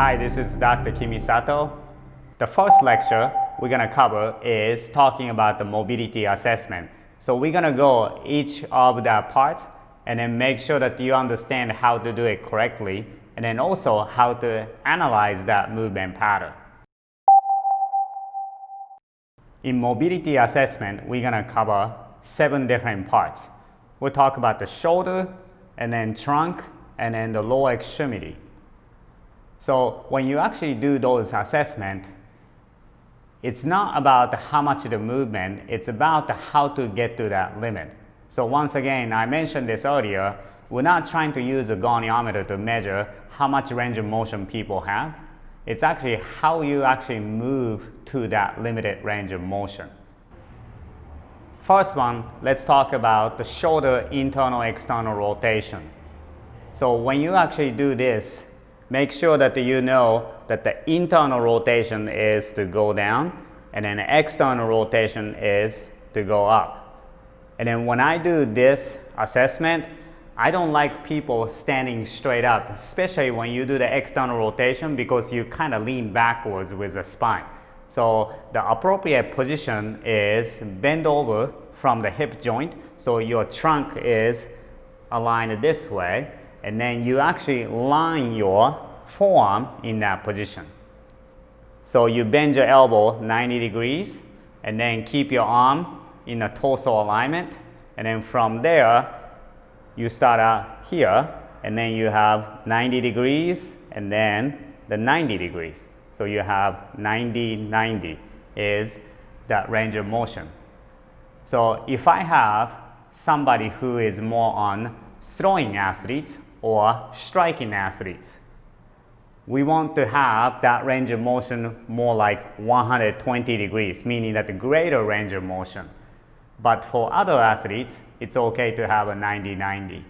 Hi, this is Dr. Sato. The first lecture we're going to cover is talking about the mobility assessment. So we're going to go each of the parts and then make sure that you understand how to do it correctly and then also how to analyze that movement pattern. In mobility assessment, we're going to cover 7 different parts. We'll talk about the shoulder and then trunk and then the lower extremity. So when you actually do those assessments, it's not about how much of the movement, it's about how to get to that limit. So once again, I mentioned this earlier, we're not trying to use a goniometer to measure how much range of motion people have. It's actually how you actually move to that limited range of motion. First one, let's talk about the shoulder internal-external rotation. So when you actually do this, make sure that you know that the internal rotation is to go down and then the external rotation is to go up. And then when I do this assessment, I don't like people standing straight up, especially when you do the external rotation because you kind of lean backwards with the spine. So the appropriate position is bend over from the hip joint, so your trunk is aligned this way, and then you actually line your forearm in that position. So you bend your elbow 90 degrees and then keep your arm in a torso alignment, and then from there you start out here and then you have 90 degrees and then the 90 degrees. So you have 90-90 is that range of motion. So if I have somebody who is more on throwing athletes or striking athletes, we want to have that range of motion more like 120 degrees, meaning that the greater range of motion. But for other athletes, it's okay to have a 90-90.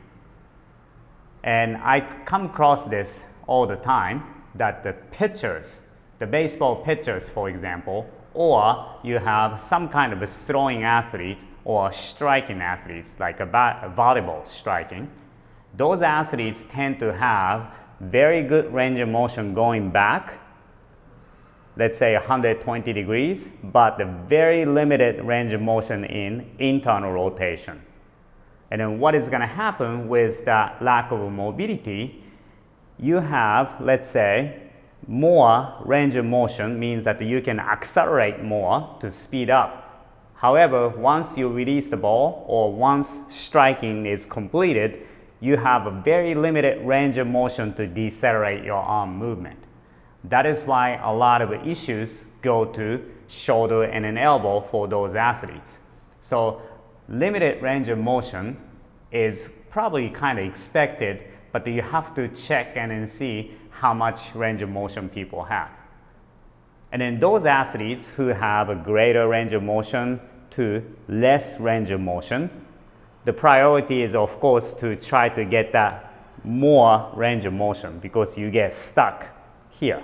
And I come across this all the time, that the pitchers, the baseball pitchers, for example, or you have some kind of a throwing athlete or striking athletes, like a volleyball striking, those athletes tend to have very good range of motion going back, let's say 120 degrees, but the very limited range of motion in internal rotation. And then what is going to happen with that lack of mobility, you have, let's say, more range of motion means that you can accelerate more to speed up. However, once you release the ball or once striking is completed, you have a very limited range of motion to decelerate your arm movement. That is why a lot of issues go to shoulder and an elbow for those athletes. So limited range of motion is probably kind of expected, but you have to check and then see how much range of motion people have. And then those athletes who have a greater range of motion to less range of motion, the priority is of course to try to get that more range of motion because you get stuck here.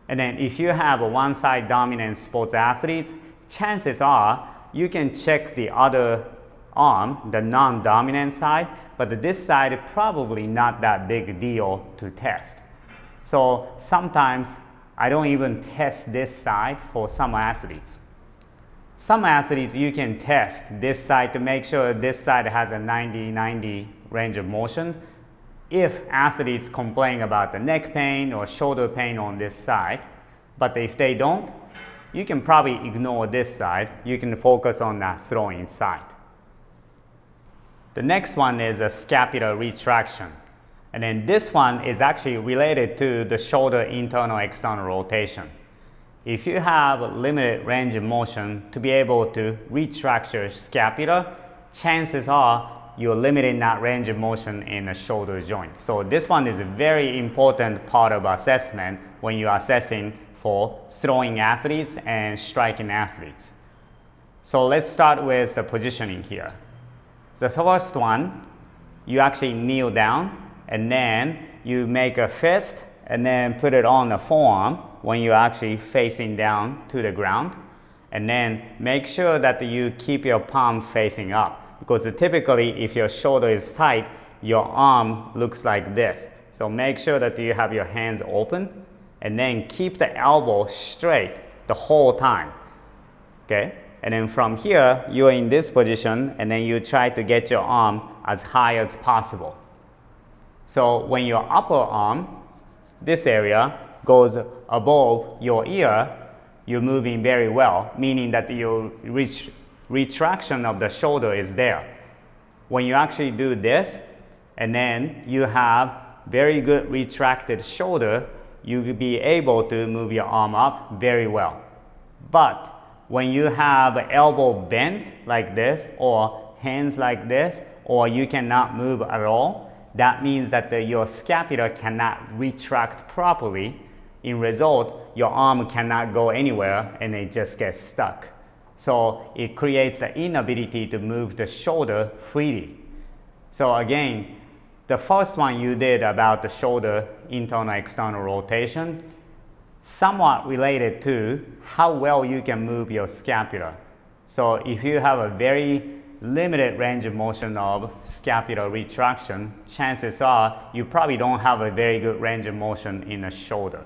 And then if you have a one-side dominant sports athletes, chances are you can check the other arm, the non-dominant side, but this side probably not that big deal to test. So sometimes I don't even test this side for some athletes. Some athletes you can test this side to make sure this side has a 90-90 range of motion. If athletes complain about the neck pain or shoulder pain on this side, but if they don't, you can probably ignore this side. You can focus on that throwing side. The next one is a scapular retraction. And then this one is actually related to the shoulder internal-external rotation. If you have a limited range of motion to be able to retract your scapula, chances are you're limiting that range of motion in the shoulder joint. So this one is a very important part of assessment when you're assessing for throwing athletes and striking athletes. So let's start with the positioning here. The first one, you actually kneel down and then you make a fist and then put it on the forearm when you're actually facing down to the ground. And then make sure that you keep your palm facing up because typically if your shoulder is tight, your arm looks like this. So make sure that you have your hands open and then keep the elbow straight the whole time. Okay? And then from here, you're in this position and then you try to get your arm as high as possible. So when your upper arm, this area, goes above your ear, you're moving very well, meaning that your retraction of the shoulder is there. When you actually do this, and then you have very good retracted shoulder, you will be able to move your arm up very well. But when you have elbow bent like this, or hands like this, or you cannot move at all, that means that your scapula cannot retract properly. In result, your arm cannot go anywhere and it just gets stuck. So it creates the inability to move the shoulder freely. So again, the first one you did about the shoulder internal-external rotation, somewhat related to how well you can move your scapula. So if you have a very limited range of motion of scapular retraction, chances are you probably don't have a very good range of motion in the shoulder.